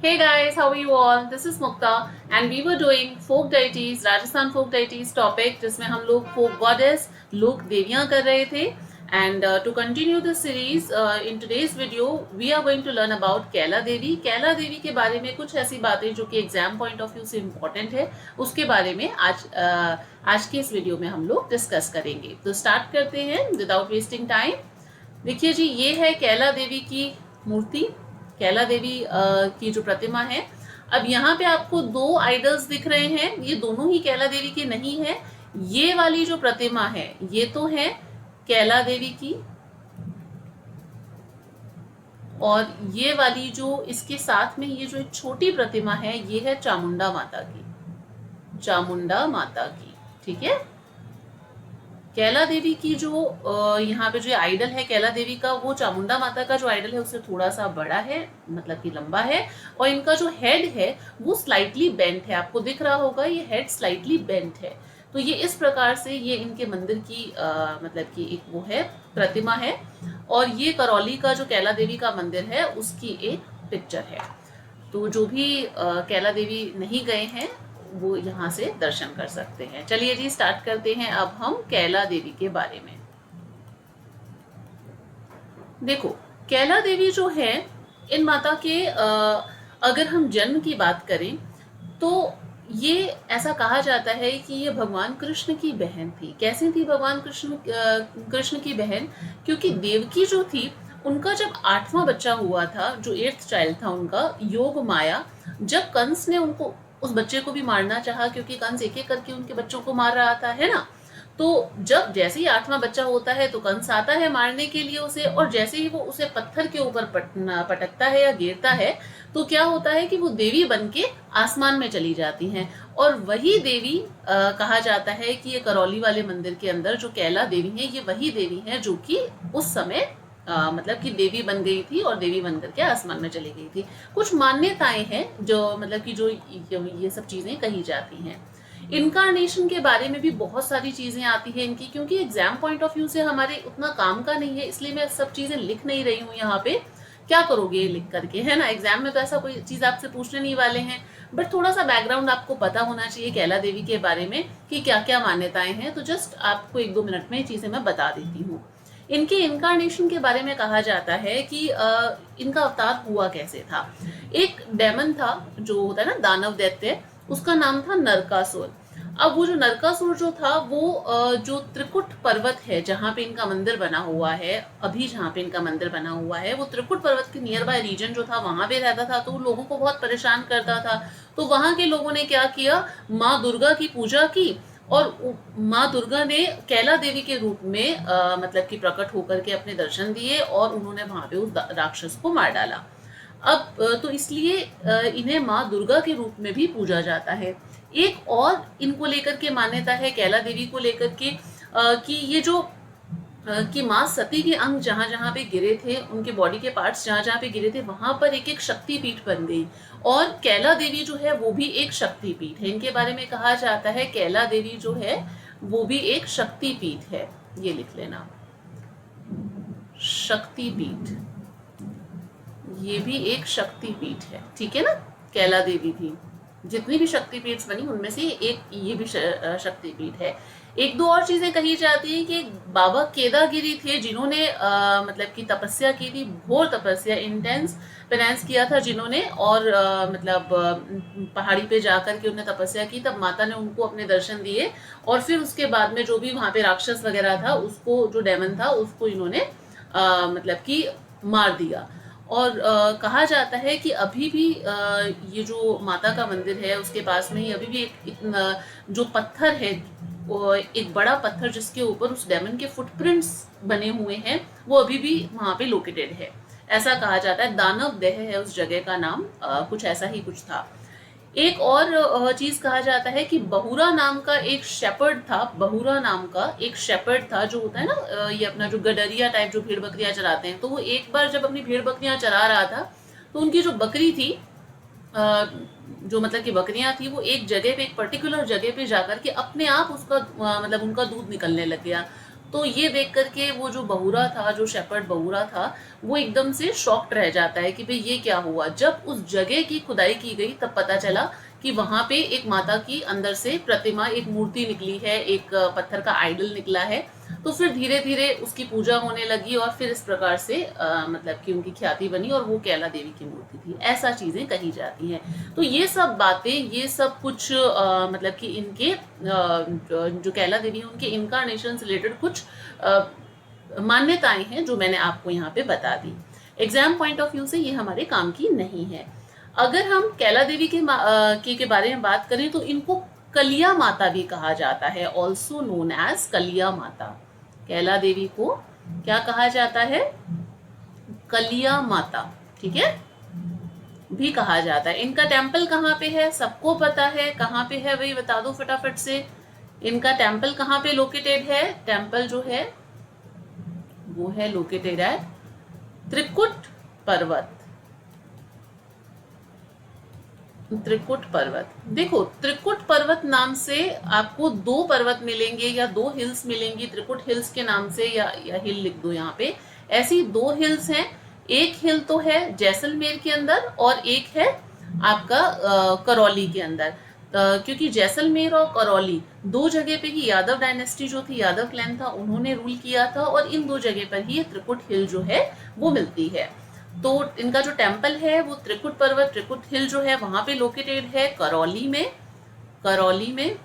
Hey guys, how are you all? This is Mukta and we were doing folk deities, Rajasthan folk deities topic जिसमें हम लोग folk goddess, लोक देवियां कर रहे थे and to continue the series in today's video we are going to learn about कैला देवी। कैला देवी के बारे में कुछ ऐसी बातें जो कि एग्जाम पॉइंट ऑफ व्यू से इम्पोर्टेंट है उसके बारे में आज के इस वीडियो में हम लोग डिस्कस करेंगे। तो स्टार्ट करते हैं विदाउट वेस्टिंग टाइम। देखिए जी, ये है कैला देवी की मूर्ति, कैला देवी की जो प्रतिमा है। अब यहाँ पे आपको दो आइडल्स दिख रहे हैं, ये दोनों ही कैला देवी के नहीं है। ये वाली जो प्रतिमा है ये तो है कैला देवी की, और ये वाली जो इसके साथ में ये जो एक छोटी प्रतिमा है ये है चामुंडा माता की, चामुंडा माता की। ठीक है, कैला देवी की जो यहाँ पे जो आइडल है कैला देवी का, वो चामुंडा माता का जो आइडल है उससे थोड़ा सा बड़ा है, मतलब कि लंबा है, और इनका जो हेड है वो स्लाइटली बेंट है। आपको दिख रहा होगा ये हेड स्लाइटली बेंट है। तो ये इस प्रकार से ये इनके मंदिर की मतलब कि एक वो है प्रतिमा है, और ये करौली का जो कैला देवी का मंदिर है उसकी एक पिक्चर है। तो जो भी कैला देवी नहीं गए हैं वो यहाँ से दर्शन कर सकते हैं। चलिए जी, स्टार्ट करते हैं अब हम कैला देवी के बारे में। देखो, कैला देवी जो है, इन माता के अगर हम जन्म की बात करें तो ये ऐसा कहा जाता है कि ये भगवान कृष्ण की बहन थी। कैसे थी भगवान कृष्ण की बहन? क्योंकि देवकी जो थी उनका जब 8वां बच्चा हुआ था, जो 8th चाइल्ड था उनका, योग माया, जब कंस ने उनको उस बच्चे को भी मारना चाहा, क्योंकि कंस एक एक करके उनके बच्चों को मार रहा था, है ना। तो जब जैसे ही 8वां बच्चा होता है तो कंस आता है मारने के लिए उसे, और जैसे ही वो उसे पत्थर के ऊपर पटकता है या गिरता है तो क्या होता है कि वो देवी बन के आसमान में चली जाती हैं। और वही देवी कहा जाता है कि ये करौली वाले मंदिर के अंदर जो कैला देवी है ये वही देवी है जो कि उस समय मतलब कि देवी बन गई थी और देवी बन करके आसमान में चली गई थी। कुछ मान्यताएं हैं जो मतलब कि जो ये सब चीजें कही जाती हैं। इनकारनेशन के बारे में भी बहुत सारी चीजें आती है इनकी, क्योंकि एग्जाम पॉइंट ऑफ व्यू से हमारे उतना काम का नहीं है, इसलिए मैं सब चीजें लिख नहीं रही हूँ यहाँ पे। क्या करोगे ये लिख करके, है ना। एग्जाम में तो ऐसा कोई चीज आपसे पूछने नहीं वाले हैं, बट थोड़ा सा बैकग्राउंड आपको पता होना चाहिए कैला देवी के बारे में कि क्या क्या मान्यताएं हैं। तो जस्ट आपको 1-2 मिनट में ये चीजें मैं बता देती हूँ। इनके इनकारनेशन के बारे में कहा जाता है कि इनका अवतार हुआ कैसे था। एक डेमन था जो होता है ना दानव दैत्य, उसका नाम था नरकासुर। अब वो जो नरकासुर जो था वो जो त्रिकुट पर्वत है जहाँ पे इनका मंदिर बना हुआ है, अभी जहाँ पे इनका मंदिर बना हुआ है, वो त्रिकुट पर्वत के नियर बाय रीजन जो था वहां पे रहता था, तो वो लोगों को बहुत परेशान करता था। तो वहां के लोगों ने क्या किया, माँ दुर्गा की पूजा की, और माँ दुर्गा ने कैला देवी के रूप में मतलब कि प्रकट होकर के अपने दर्शन दिए, और उन्होंने वहां पे उस राक्षस को मार डाला। अब तो इसलिए इन्हें माँ दुर्गा के रूप में भी पूजा जाता है। एक और इनको लेकर के मान्यता है कैला देवी को लेकर के कि ये जो कि माँ सती के अंग जहाँ जहाँ पे गिरे थे, उनके बॉडी के पार्ट्स जहाँ जहाँ पे गिरे थे, वहां पर एक एक शक्ति पीठ बन गई, और कैला देवी जो है वो भी एक शक्ति पीठ है। इनके बारे में कहा जाता है कैला देवी जो है वो भी एक शक्ति पीठ है। ये लिख लेना, शक्ति पीठ, ये भी एक शक्ति पीठ है। ठीक है ना, कैला देवी भी, जितनी भी शक्तिपीठ बनी उनमें से एक ये भी शक्तिपीठ है। 1-2 और चीजें कही जाती है कि बाबा केदागिरी थे जिन्होंने मतलब की तपस्या की थी, घोर तपस्या, इंटेंस पेनेंस किया था जिन्होंने, और मतलब पहाड़ी पे जाकर के उन्हें तपस्या की, तब माता ने उनको अपने दर्शन दिए, और फिर उसके बाद में जो भी वहां पे राक्षस वगैरह था उसको, जो डेमन था उसको इन्होंने मतलब कि मार दिया। और कहा जाता है कि अभी भी ये जो माता का मंदिर है उसके पास में ही अभी भी एक जो पत्थर है, एक बड़ा पत्थर जिसके ऊपर उस डेमन के फुटप्रिंट्स बने हुए हैं, वो अभी भी वहां पे लोकेटेड है। ऐसा कहा जाता है, दानव देह है उस जगह का नाम, कुछ ऐसा ही कुछ था। एक और चीज कहा जाता है कि बहुरा नाम का एक शेपर्ड था, बहुरा नाम का एक शेपर्ड था, जो होता है ना ये अपना जो गडरिया टाइप जो भेड़ बकरियां चराते हैं, तो वो एक बार जब अपनी भेड़ बकरियां चरा रहा था तो उनकी जो बकरी थी, जो मतलब कि बकरियां थी, वो एक जगह पे, एक पर्टिकुलर जगह पे जाकर के अपने आप उसका मतलब उनका दूध निकलने लग गया। तो ये देख करके वो जो बहुरा था, जो शेपर्ड बहुरा था, वो एकदम से शॉक्ड रह जाता है कि भाई ये क्या हुआ। जब उस जगह की खुदाई की गई तब पता चला कि वहां पे एक माता की अंदर से प्रतिमा, एक मूर्ति निकली है, एक पत्थर का आइडल निकला है। तो फिर धीरे धीरे उसकी पूजा होने लगी और फिर इस प्रकार से मतलब कि उनकी ख्याति बनी और वो कैला देवी की मूर्ति थी। ऐसा चीजें कही जाती हैं। तो ये सब बातें, ये सब कुछ मतलब कि इनके जो कैला देवी है उनके इनकारनेशन से रिलेटेड कुछ मान्यताएं हैं जो मैंने आपको यहाँ पे बता दी। एग्जाम पॉइंट ऑफ व्यू से ये हमारे काम की नहीं है। अगर हम कैला देवी के बारे में बात करें तो इनको कलिया माता भी कहा जाता है, ऑल्सो नोन एज कलिया माता। कैला देवी को क्या कहा जाता है? कलिया माता, ठीक है, भी कहा जाता है। इनका टेम्पल कहाँ पे है? सबको पता है कहाँ पे है, वही बता दो फटाफट से। इनका टेम्पल कहाँ पे लोकेटेड है? टेम्पल जो है वो है लोकेटेड एट त्रिकुट पर्वत। त्रिकुट पर्वत, देखो त्रिकुट पर्वत नाम से आपको दो पर्वत मिलेंगे या दो हिल्स मिलेंगी, त्रिकुट हिल्स के नाम से, या हिल लिख दो यहाँ पे। ऐसी दो हिल्स हैं। एक हिल तो है जैसलमेर के अंदर और एक है आपका करौली के अंदर। क्योंकि जैसलमेर और करौली दो जगह पे ही यादव डायनेस्टी जो थी, यादव क्लैन था, उन्होंने रूल किया था और इन दो जगह पर ही ये त्रिकुट हिल जो है वो मिलती है। तो इनका जो टेम्पल है वो त्रिकुट पर्वत, त्रिकुट हिल जो है वहां पे लोकेटेड है करौली में। करौली में,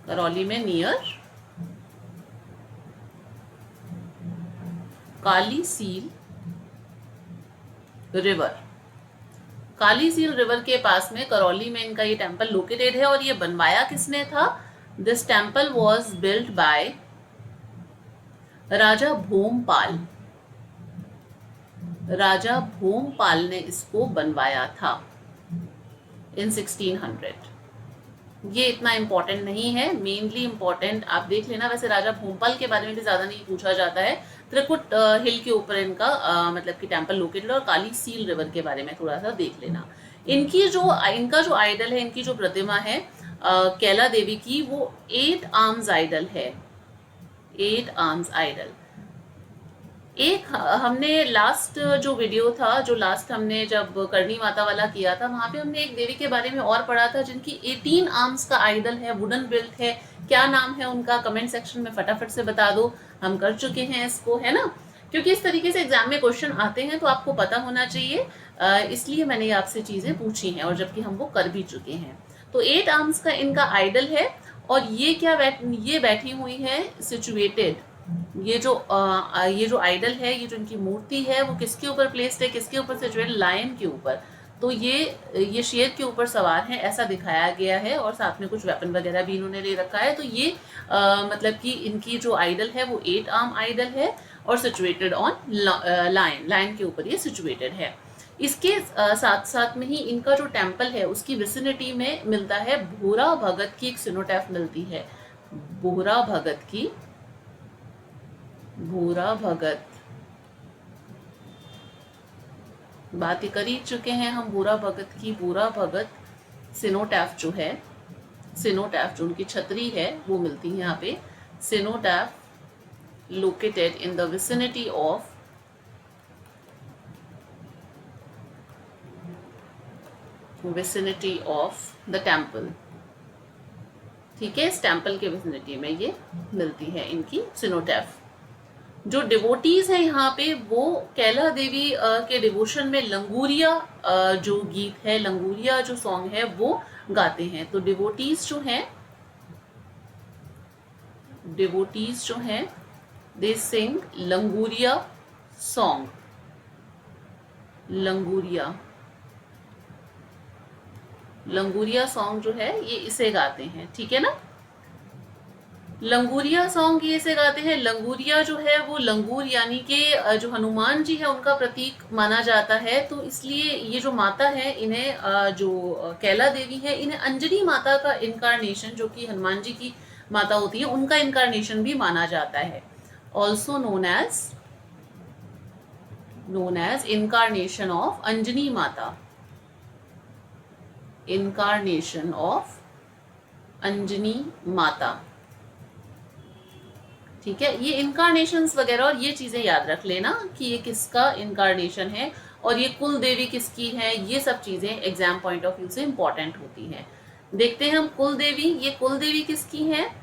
करौली में नियर काली सील रिवर। काली सील रिवर के पास में करौली में इनका ये टेम्पल लोकेटेड है। और ये बनवाया किसने था? This temple was built by Raja Bhompal. Raja Bhompal ने इसको बनवाया था इन 1600। ये इतना इंपॉर्टेंट नहीं है, मेनली इंपॉर्टेंट आप देख लेना। वैसे राजा भोपाल के बारे में भी ज्यादा नहीं पूछा जाता है। त्रिकुट हिल के ऊपर इनका मतलब कि टेम्पल लोकेटेड, और काली सील रिवर के बारे में थोड़ा सा देख लेना। इनका जो आइडल है, इनकी जो प्रतिमा है कैला देवी की, वो 8 आर्म्स आइडल है। 8 आर्म्स आइडल। एक हमने लास्ट जो वीडियो था, जो लास्ट हमने जब करनी माता वाला किया था, वहां पे हमने एक देवी के बारे में और पढ़ा था जिनकी 18 आर्म्स का आइडल है, वुडन बिल्ट है। क्या नाम है उनका? कमेंट सेक्शन में फटाफट से बता दो। हम कर चुके हैं इसको, है ना, क्योंकि इस तरीके से एग्जाम में क्वेश्चन आते हैं तो आपको पता होना चाहिए, इसलिए मैंने आपसे चीजें पूछी हैं और जबकि हम वो कर भी चुके हैं। तो 8 आर्म्स का इनका आइडल है। और ये ये बैठी हुई है सिचुएटेड, ये जो आइडल है, ये जो इनकी मूर्ति है, वो किसके ऊपर प्लेस्ड है? किसके ऊपर सिचुएटेड? लायन के ऊपर। तो ये शेर के ऊपर सवार है ऐसा दिखाया गया है, और साथ में कुछ वेपन वगैरह भी इन्होंने ले रखा है। तो ये मतलब कि इनकी जो आइडल है वो 8 आर्म आइडल है और सिचुएटेड ऑन लायन के ऊपर ये सिचुएटेड है। इसके साथ साथ में ही इनका जो टेम्पल है उसकी विसिनिटी में मिलता है भोरा भगत की एक सिनोटैफ मिलती है। भोरा भगत की, भोरा भगत, बात कर ही चुके हैं हम भोरा भगत की। भोरा भगत सिनोटैफ जो है, सिनोटैफ जो उनकी छतरी है वो मिलती है यहाँ पे। Cenotaph located in the vicinity of the temple. ठीक है, इस टेम्पल के विसिनिटी में ये मिलती है इनकी सिनोटैफ। जो डिवोटीज है यहाँ पे वो कैला देवी के डिवोशन में लंगूरिया जो गीत है, लंगूरिया जो सॉन्ग है वो गाते हैं। तो डिवोटीज जो हैं दे सिंग लंगूरिया सॉन्ग। लंगूरिया सॉन्ग जो है ये इसे गाते हैं, ठीक है ना। लंगूरिया सॉन्ग ये से गाते हैं। लंगूरिया जो है वो लंगूर यानी कि जो हनुमान जी है उनका प्रतीक माना जाता है। तो इसलिए ये जो माता है, इन्हें जो कैला देवी है, इन्हें अंजनी माता का इनकारनेशन, जो कि हनुमान जी की माता होती है, उनका इनकारनेशन भी माना जाता है। Also known as incarnation of Anjani Mata. Incarnation of Anjani माता। ठीक है, ये इनकारनेशंस वगैरह और ये चीजें याद रख लेना कि ये किसका इनकारनेशन है और ये कुल देवी किसकी है, ये सब चीजें एग्जाम पॉइंट ऑफ व्यू से इंपॉर्टेंट होती हैं। देखते हैं हम कुल देवी, ये कुल देवी किसकी है,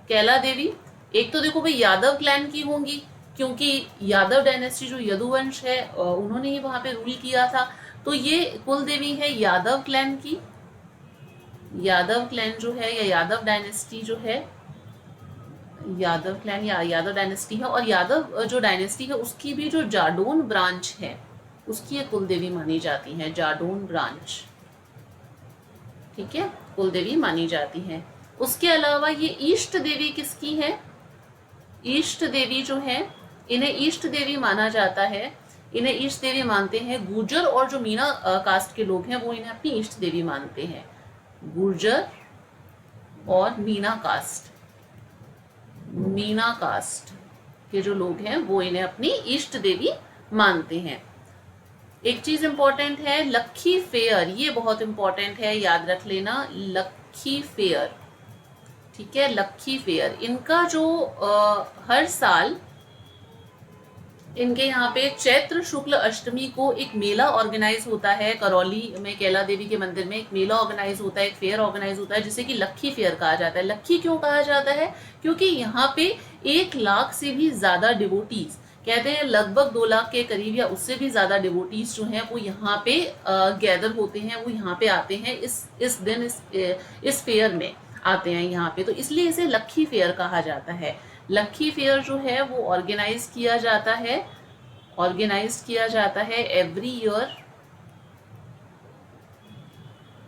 कैला देवी। एक तो देखो भाई यादव क्लैन की होंगी, क्योंकि यादव डायनेस्टी जो यदुवंश है उन्होंने ही वहां पे रूल किया था, तो ये कुल देवी है यादव क्लैन की। यादव क्लैन जो है या यादव डायनेस्टी जो है, यादव क्लैन या यादव डायनेस्टी है, और यादव जो डायनेस्टी है उसकी भी जो जाडोन ब्रांच है उसकी ये कुल देवी मानी जाती है, जाडोन ब्रांच। ठीक है, कुल देवी मानी जाती है। उसके अलावा ये ईष्ट देवी किसकी है, ईष्ट देवी जो है, इन्हें ईष्ट देवी माना जाता है, इन्हें ईष्ट देवी मानते हैं गुर्जर और जो मीना कास्ट के लोग हैं वो इन्हें अपनी ईष्ट देवी मानते हैं। गुर्जर और मीना कास्ट, मीना कास्ट के जो लोग हैं वो इन्हें अपनी ईष्ट देवी मानते हैं। एक चीज इंपॉर्टेंट है, लक्खी फेयर, ये बहुत इंपॉर्टेंट है, याद रख लेना, लक्खी फेयर। ठीक है, लक्खी फेयर, इनका जो हर साल इनके यहाँ पे चैत्र शुक्ल अष्टमी को एक मेला ऑर्गेनाइज होता है, करौली में कैला देवी के मंदिर में एक मेला ऑर्गेनाइज होता है, एक फेयर ऑर्गेनाइज होता है जिसे कि लक्खी फेयर कहा जाता है। लक्खी क्यों कहा जाता है, क्योंकि यहाँ पे 1 लाख से भी ज्यादा डिवोटीज, कहते हैं लगभग 2 लाख के करीब या उससे भी ज्यादा डिवोटीज जो हैं वो यहाँ पे गैदर होते हैं, वो यहाँ पे आते हैं इस दिन इस फेयर में आते हैं यहाँ पे, तो इसलिए इसे लक्खी फेयर कहा जाता है। लक्खी फेयर जो है वो ऑर्गेनाइज किया जाता है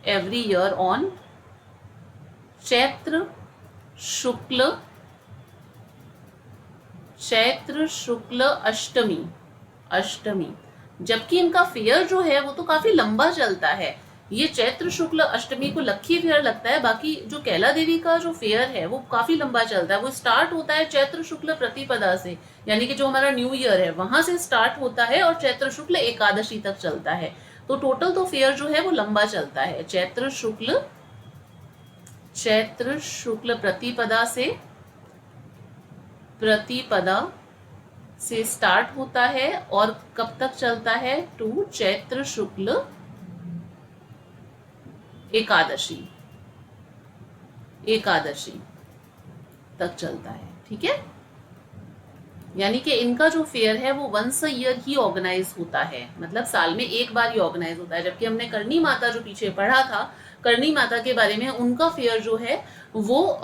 एवरी ईयर ऑन चैत्र शुक्ल अष्टमी, जबकि इनका फेयर जो है वो तो काफी लंबा चलता है। ये चैत्र शुक्ल अष्टमी को लक्खी फेयर लगता है, बाकी जो कैला देवी का जो फेयर है वो काफी लंबा चलता है। वो स्टार्ट होता है चैत्र शुक्ल प्रतिपदा से, यानी कि जो हमारा न्यू ईयर है वहां से स्टार्ट होता है और चैत्र शुक्ल एकादशी तक चलता है। तो टोटल तो फेयर जो है वो लंबा चलता है। चैत्र शुक्ल प्रतिपदा से स्टार्ट होता है और कब तक चलता है, टू चैत्र शुक्ल एकादशी तक चलता है। ठीक है, यानी कि इनका जो फेयर है वो वंस अ ईयर ही ऑर्गेनाइज होता है, मतलब साल में एक बार ही ऑर्गेनाइज होता है। जबकि हमने करणी माता जो पीछे पढ़ा था, करणी माता के बारे में, उनका फेयर जो है वो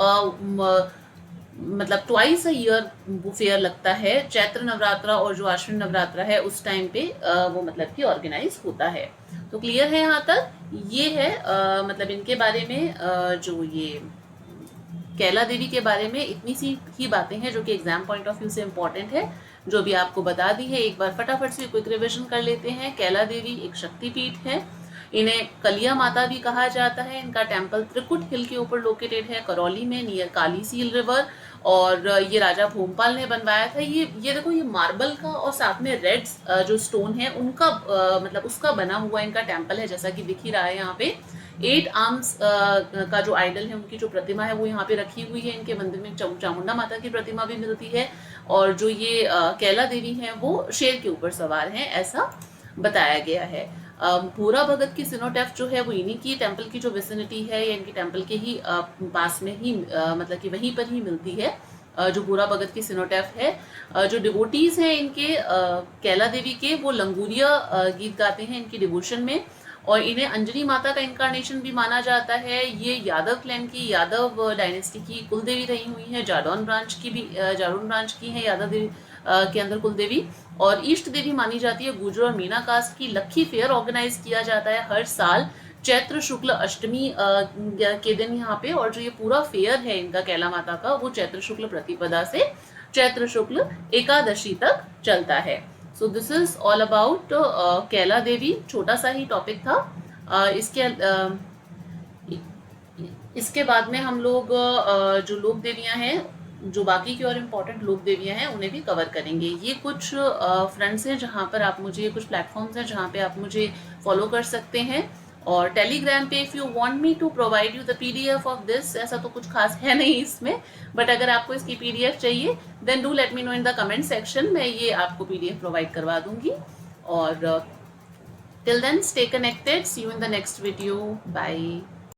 मतलब ट्वाइस अ ईयर वो फेयर लगता है। चैत्र नवरात्रा और जो आश्विन नवरात्रा है उस टाइम पे वो मतलब कि ऑर्गेनाइज होता है। तो क्लियर है यहाँ तक, ये है मतलब इनके बारे में जो ये कैला देवी के बारे में इतनी सी ही बातें हैं जो कि एग्जाम पॉइंट ऑफ व्यू से इंपॉर्टेंट है, जो भी आपको बता दी है। एक बार फटाफट से क्विक रिविजन कर लेते हैं। कैला देवी एक शक्तिपीठ है, इन्हें कलिया माता भी कहा जाता है। इनका टेम्पल त्रिकुट हिल के ऊपर लोकेटेड है, करौली में, नियर काली सील रिवर, और ये राजा भोपाल ने बनवाया था। ये देखो, ये मार्बल का और साथ में रेड जो स्टोन है उनका मतलब उसका बना हुआ इनका टेम्पल है, जैसा कि दिख ही रहा है यहाँ पे। 8 आर्म्स का जो आइडल है, उनकी जो प्रतिमा है वो यहाँ पे रखी हुई है। इनके मंदिर में चामुंडा माता की प्रतिमा भी मिलती है, और जो ये कैला देवी है वो शेर के ऊपर सवार हैं, ऐसा बताया गया है। भूरा भगत की सिनोटेफ जो है वो इन्हीं की टेम्पल की जो विसिनिटी है या इनकी टेम्पल के ही पास में ही मतलब कि वहीं पर ही मिलती है जो भूरा भगत की सिनोटेफ है। जो डिवोटीज हैं इनके कैला देवी के, वो लंगूरिया गीत गाते हैं इनकी डिवोशन में, और इन्हें अंजनी माता का इनकारनेशन भी माना जाता है। ये यादव क्लैन की, यादव डायनेस्टी की कुल देवी रही हुई है। जाडौन ब्रांच की है यादव देवी के अंदर कुल देवी, और ईष्ट देवी मानी जाती है गुर्जर और मीना कास्ट की। लक्खी फेयर ऑर्गेनाइज किया जाता है हर साल चैत्र शुक्ल अष्टमी के दिन यहाँ पे, और जो ये पूरा फेयर है इनका कैला माता का, वो चैत्र शुक्ल प्रतिपदा से चैत्र शुक्ल एकादशी तक चलता है। So this is all about Kaila Devi. छोटा सा ही टॉपिक था। इसके बाद में हम लोग जो लोक देवियां हैं, जो बाकी की और इम्पोर्टेंट लोक देवियां हैं, उन्हें भी कवर करेंगे। ये कुछ फ्रेंड्स हैं जहाँ पर आप मुझे, कुछ प्लेटफॉर्म्स हैं जहाँ पे आप मुझे फॉलो कर सकते हैं। और टेलीग्राम पे if you want me to provide you the PDF of this, ऐसा तो कुछ खास है नहीं इसमें, बट अगर आपको इसकी पीडीएफ चाहिए then do let me know in the comment section, मैं ये आपको पीडीएफ प्रोवाइड करवा दूंगी। और till then stay connected, see you in the next video, bye.